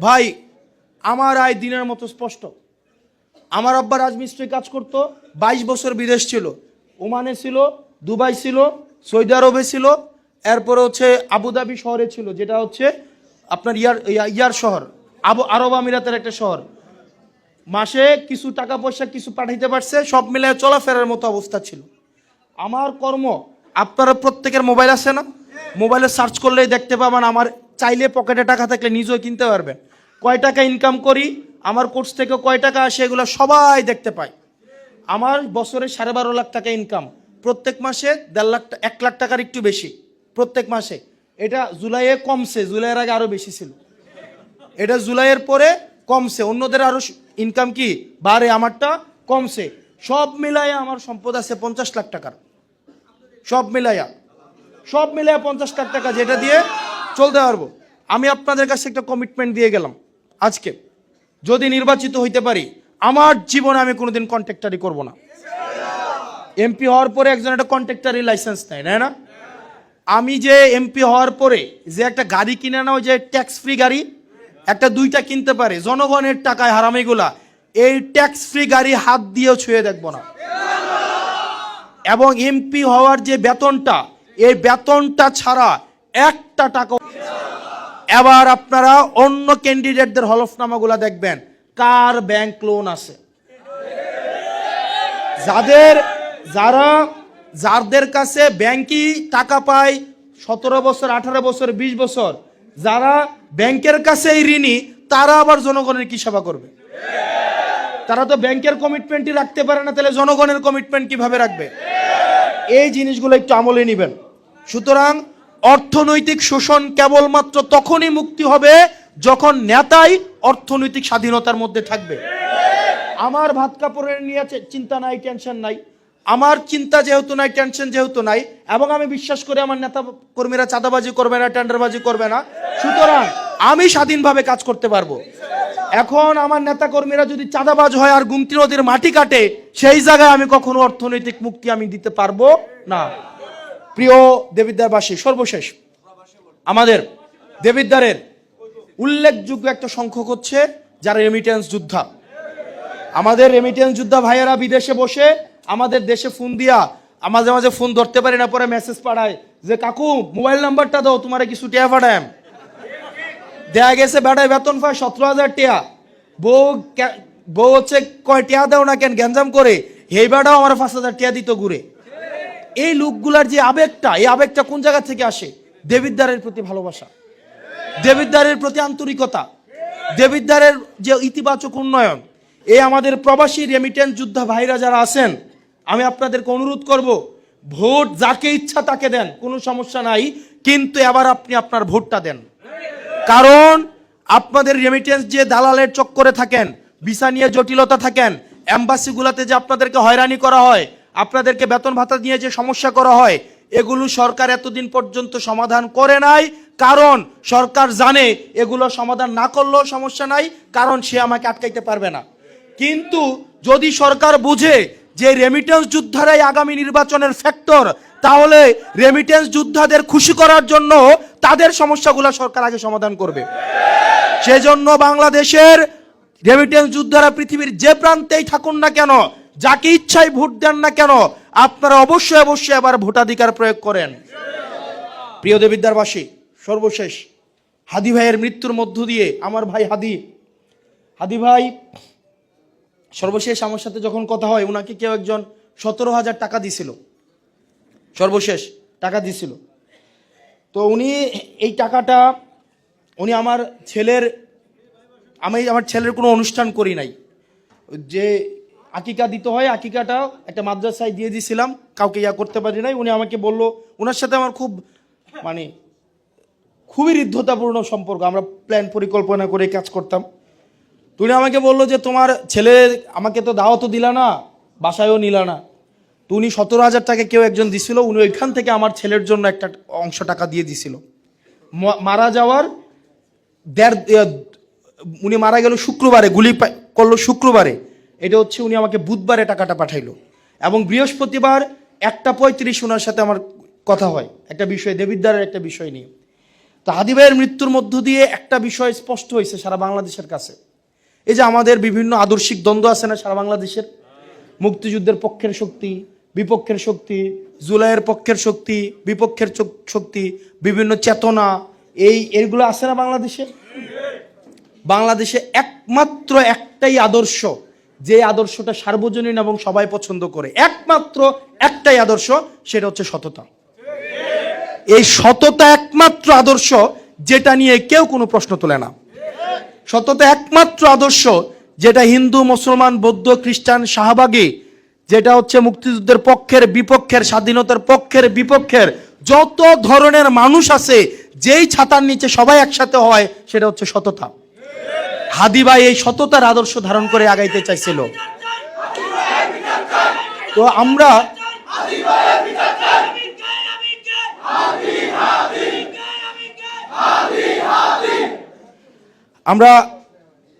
ভাই আমার আয় দিনের মতো স্পষ্ট। আমার আব্বা রাজমিস্ত্রি কাজ করত, 22 বছর বিদেশ ছিল, ওমানে ছিল, দুবাই ছিল, সৌদি আরবে ছিল, এরপরে হচ্ছে আবুধাবি শহরে ছিল, যেটা হচ্ছে আপনার ইয়ার শহর, আরব আমিরাতের একটা শহর। মাসে কিছু টাকা পয়সা কিছু পাঠাইতে পারছে, সব মিলে চলাফেরার মতো অবস্থা ছিল। আমার কর্ম, আপনারা প্রত্যেকের মোবাইল আছে না? মোবাইলে সার্চ করলেই দেখতে পাবেন, আমার চাইলে পকেটে টাকা থাকলে নিজেও কিনতে পারবেন। কয় টাকা ইনকাম করি, আমার কোর্স থেকে কয় টাকা আসে, এগুলো সবাই দেখতে পায়। আমার বছরে 12.5 লাখ টাকা ইনকাম, প্রত্যেক মাসে 1.5 লাখ 1 লাখ টাকার একটু বেশি প্রত্যেক মাসে। এটা জুলাইয়ে কমছে, জুলাইয়ের আগে আরও বেশি ছিল, এটা জুলাইয়ের পরে কমছে। অন্যদের আরও ইনকাম কি বাড়ে, আমারটা কমছে। সব মিলাইয়া আমার সম্পদ আছে 50 লাখ টাকার, সব মিলাইয়া 50 লাখ টাকা, যেটা দিয়ে চলতে পারবো। আমি আপনাদের কাছে একটা কমিটমেন্ট দিয়ে গেলাম আজকে, যদি নির্বাচিত হইতে পারি আমার জীবনে আমি কোনোদিন কন্ট্রাক্টারি করব না। এমপি হওয়ার পরে একজন একটা কন্ট্রাক্টারি লাইসেন্স নেয়, না? আমি যে এমপি হওয়ার পরে যে একটা গাড়ি কিনে নাও, যে ট্যাক্স ফ্রি গাড়ি, একটা 2টা কিনতে পারে জনগণের টাকায় হারামিগুলা, এই ট্যাক্স ফ্রি গাড়ি হাত দিয়েও ছুঁয়ে দেখবো না। এবং এমপি হওয়ার যে বেতনটা, এই বেতনটা ছাড়া একটা টাকা। এবার আপনারা অন্য ক্যান্ডিডেটদের হলফনামাগুলা দেখবেন, কার ব্যাংক লোন আছে, যাদের কাছে ব্যাংকই টাকা পায় 17 বছর 18 বছর 20 বছর, যারা ব্যাংকের কাছেই ঋণী, তারা আবার জনগণের কি সেবা করবে? তারা তো ব্যাংকের কমিটমেন্টই রাখতে পারে না, তাহলে জনগণের কমিটমেন্ট কিভাবে রাখবে? এই জিনিসগুলো একটু আমলে নেবেন। সুতরাং অর্থনৈতিক শোষণ কেবলমাত্র তখনই মুক্তি হবে যখন নেতাই অর্থনৈতিক স্বাধীনতার মধ্যে থাকবে। আমার ভাত কাপড়ের নিয়ে চিন্তা নাই, টেনশন নাই, আমার চিন্তা যেহেতু নাই, টেনশন যেহেতু নাই, এবং আমি বিশ্বাস করি আমার নেতা কর্মীরা চাঁদাবাজি করবে না, টেন্ডারবাজি করবে না, সুতরাং আমি স্বাধীনভাবে কাজ করতে পারবো। এখন আমার নেতা কর্মীরা যদি চাঁদাবাজ হয় আর গুমতি নদীর মাটি কাটে, সেই জায়গায় আমি কখনো অর্থনৈতিক মুক্তি আমি দিতে পারবো না। প্রিয় দেবিদ্বারবাসী, সর্বশেষ আমাদের দেবিদ্বারের উল্লেখযোগ্য একটা সংখ্যক হচ্ছে যারা রেমিটেন্স যোদ্ধা। আমাদের রেমিটেন্স যোদ্ধা ভাইয়েরা বিদেশে বসে আমাদের দেশে ফোন দিয়া, মাঝে মাঝে ফোন ধরতে পারি না, পরে মেসেজ পাঠায় যে কাকু মোবাইল নাম্বারটা দাও, তোমার কিছু টিয়া পাঠায়। দেয়া গেছে বেটায় বেতন পায় 17,000 টিয়া, বউ হচ্ছে কয় টিয়া দাও না কেন গ্যাঞ্জাম করে, এই বেটাও আমার 5,000 টিয়া দিত ঘুরে। এই লোকগুলার যে আবেগটা, এই আবেগটা কোন জায়গা থেকে আসে? দেবিদ্বারের প্রতি ভালোবাসা, দেবিদ্বারের প্রতি আন্তরিকতা, দেবিদ্বারের যে ইতিবাচক উন্নয়ন। এই আমাদের প্রবাসী রেমিটেন্স যোদ্ধা ভাইরা যারা আছেন, আমি আপনাদেরকে অনুরোধ করব, ভোট যাকে ইচ্ছা তাকে দেন, কোনো সমস্যা নাই, কিন্তু এবার আপনি আপনার ভোটটা দেন। কারণ আপনাদের রেমিটেন্স যে দালালের চক্করে থাকেন, ভিসা নিয়ে জটিলতা থাকেন, এম্বাসিগুলোতে যে আপনাদেরকে হয়রানি করা হয়, আপনাদেরকে বেতন ভাতা নিয়ে যে সমস্যা করা হয়, এগুলো সরকার এতদিন পর্যন্ত সমাধান করে নাই। কারণ সরকার জানে এগুলো সমাধান না করলেও সমস্যা নাই, কারণ সে আমাকে আটকাইতে পারবে না। কিন্তু যদি সরকার বুঝে যে রেমিটেন্স যোদ্ধারাই আগামী নির্বাচনের ফ্যাক্টর, তাহলে রেমিটেন্স যোদ্ধাদের খুশি করার জন্য তাদের সমস্যাগুলো সরকার আগে সমাধান করবে। সেজন্য বাংলাদেশের রেমিটেন্স যোদ্ধারা পৃথিবীর যে প্রান্তেই থাকুন না কেন, যাকে ইচ্ছায় ভোট দেন না কেন, আপনারা অবশ্যই অবশ্যই আবার ভোটাধিকার প্রয়োগ করেন। প্রিয় দেবিদ্বারবাসী, সর্বশেষ হাদি ভাইয়ের মৃত্যুর মধ্য দিয়ে আমার ভাই হাদি ভাই সর্বশেষ আমার সাথে যখন কথা হয়, ওনাকে কেউ একজন 17,000 টাকা দিছিল, সর্বশেষ টাকা দিছিল। তো উনি এই টাকাটা উনি আমার ছেলের কোনো অনুষ্ঠান করি নাই, যে আকিকা দিতে হয়, আকিকাটা একটা মাদ্রাসায় দিয়ে দিয়েছিলাম, কাউকে করতে পারি নাই। উনি আমাকে বলল, ওনার সাথে আমার খুবই হৃদ্যতাপূর্ণ সম্পর্ক, আমরা প্ল্যান পরিকল্পনা করে কাজ করতাম। তো উনি আমাকে বললো যে তোমার ছেলে আমাকে তো দাওয়াতও দিলা না, বাসায়ও নিলা না। তো উনি 17,000 টাকা কেউ একজন দিছিল, উনি ওইখান থেকে আমার ছেলের জন্য একটা অংশ টাকা দিয়ে দিছিল। মারা যাওয়ার উনি মারা গেল শুক্রবারে, গুলি করলো শুক্রবারে, এটা হচ্ছে উনি আমাকে বুধবারে টাকাটা পাঠাইলো, এবং বৃহস্পতিবার 1:35 ওনার সাথে আমার কথা হয় একটা বিষয়, দেবিদ্বারের একটা বিষয় নিয়ে। তো তো হাদী ভাইয়ের মৃত্যুর মধ্য দিয়ে একটা বিষয় স্পষ্ট হয়েছে সারা বাংলাদেশের কাছে। এই যে আমাদের বিভিন্ন আদর্শিক দ্বন্দ্ব আছে না সারা বাংলাদেশের, মুক্তিযুদ্ধের পক্ষের শক্তি, বিপক্ষের শক্তি, জুলাইয়ের পক্ষের শক্তি, বিপক্ষের শক্তি, বিভিন্ন চেতনা, এইগুলো আছে না বাংলাদেশে। বাংলাদেশে একমাত্র একটাই আদর্শ, যে আদর্শটা সার্বজনীন এবং সবাই পছন্দ করে, একমাত্র একটাই আদর্শ, সেটা হচ্ছে সততা। এই সততা একমাত্র আদর্শ যেটা নিয়ে কেউ কোনো প্রশ্ন তোলে না। সততা একমাত্র আদর্শ যেটা হিন্দু, মুসলমান, বৌদ্ধ, খ্রিস্টান, শাহবাগী, যেটা হচ্ছে মুক্তিযুদ্ধের পক্ষের, বিপক্ষের, স্বাধীনতার পক্ষের, বিপক্ষের যত ধরনের মানুষ আছে, যেই ছাতার নিচে সবাই একসাথে হয়, সেটা হচ্ছে সততা। হাদী ভাই এই সততার আদর্শ ধারণ করে আগাইতে চাইছিল। তো আমরা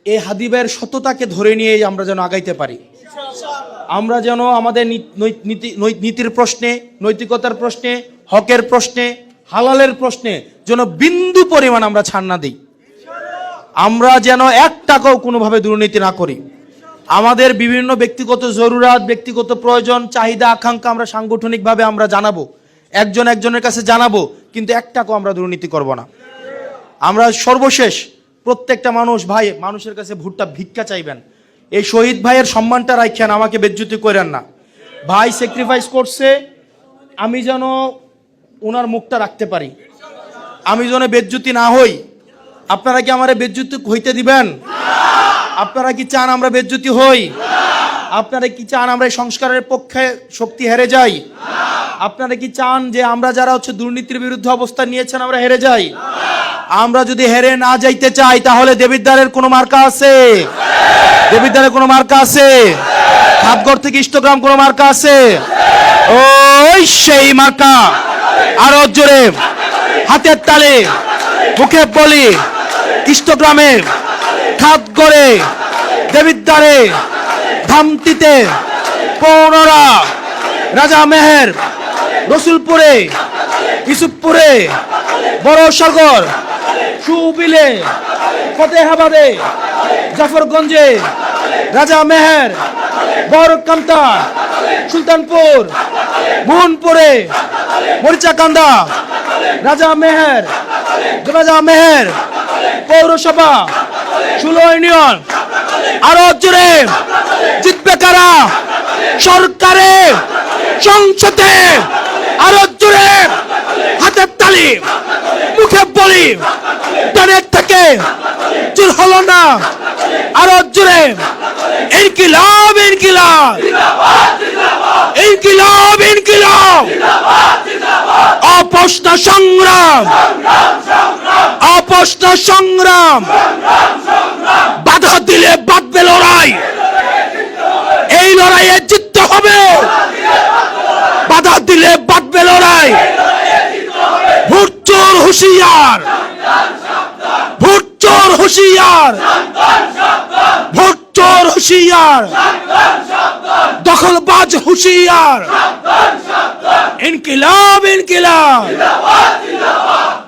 এই হাদী ভাইয়ের সততাকে ধরে নিয়ে আমরা যেন আগাইতে পারি। আমরা যেন আমাদের নীতির প্রশ্নে, নৈতিকতার প্রশ্নে, হকের প্রশ্নে, হালালের প্রশ্নে যেন বিন্দু পরিমাণ আমরা ছাড় না দিই। আমরা যেন এক টাকাও কোনোভাবে দুর্নীতি না করি। আমাদের বিভিন্ন ব্যক্তিগত জরুরাত, ব্যক্তিগত প্রয়োজন, চাহিদা, আকাঙ্ক্ষা আমরা সাংগঠনিকভাবে আমরা জানাবো, একজন একজনের কাছে জানাবো, কিন্তু এক টাকাও আমরা দুর্নীতি করব না। আমরা সর্বশেষ প্রত্যেকটা ভাই মানুষের কাছে ভোটটা ভিক্ষা চাইবেন। এই শহীদ ভাইয়ের সম্মানটা রাখেন, আমাকে বেজ্জতি করেন না। ভাই স্যাক্রিফাইস করছে, আমি যেন ওনার মুখটা রাখতে পারি, আমি যেন বেজ্জতি না হই। আপনারা কি আমার বেজ্জতি হইতে দিবেন? আপনারা কি চান আমরা বেজ্জতি হই? আপনারা কি চান আমরা এই সংস্কারের পক্ষে শক্তি হেরে যাই? আপনারা কি চান যে আমরা যারা হচ্ছে দুর্নীতির বিরুদ্ধে অবস্থান নিয়েছেন আমরা হেরে যাই? আমরা যদি হেরে না যাইতে চাই তাহলে দেবিদ্বারের কোনো মার্কা আছে? দেবিদ্বারের কোনো মার্কা আছে? খাতগড় থেকে ইষ্টগ্রাম কোনো মার্কা আছে? ওই সেই মার্কা। আরো জোরে হাতের তালে, মুখে বলি, ইষ্টগ্রামে, খাতগড়ে, দেবিদ্বারে, ধামতিতে, পৌনরা, রাজা মেহের, রসুলপুরে, ইসুফপুরে, বড় সাগর, সুবিলে, ফতেহাবাদে, জাফরগঞ্জে, রাজা মেহের, বরকান্তা, সুলতানপুর, মোহনপুরে, মরিচাকান্দা, রাজা মেহের পৌরসভা, 16 ইউনিয়ন। আরো জোরে জিতবে কারা? সরকারে, সংসদে। আরো জোরে হাতের তালি, মুখে বলি, ডানের থেকে চুল হলো না। আরো জোরে ইনকিলাব, ইনকিলাব, ইনকিলাব, ইনকিলাব, অপোষ্ণ সংগ্রাম, অপোষ্ণ সংগ্রাম। বাধা দিলে বাঁধবে লড়াই, এই লড়াইয়ে জিততে হবে। বাধা দিলে বাঁধবে লড়াই। ভোট চোর হুঁশিয়ার, ভোট চোর হুঁশিয়ার, ভোট চোর হুঁশিয়ার, দখলবাজ হুঁশিয়ার। ইনকিলাব, ইনকিলাব।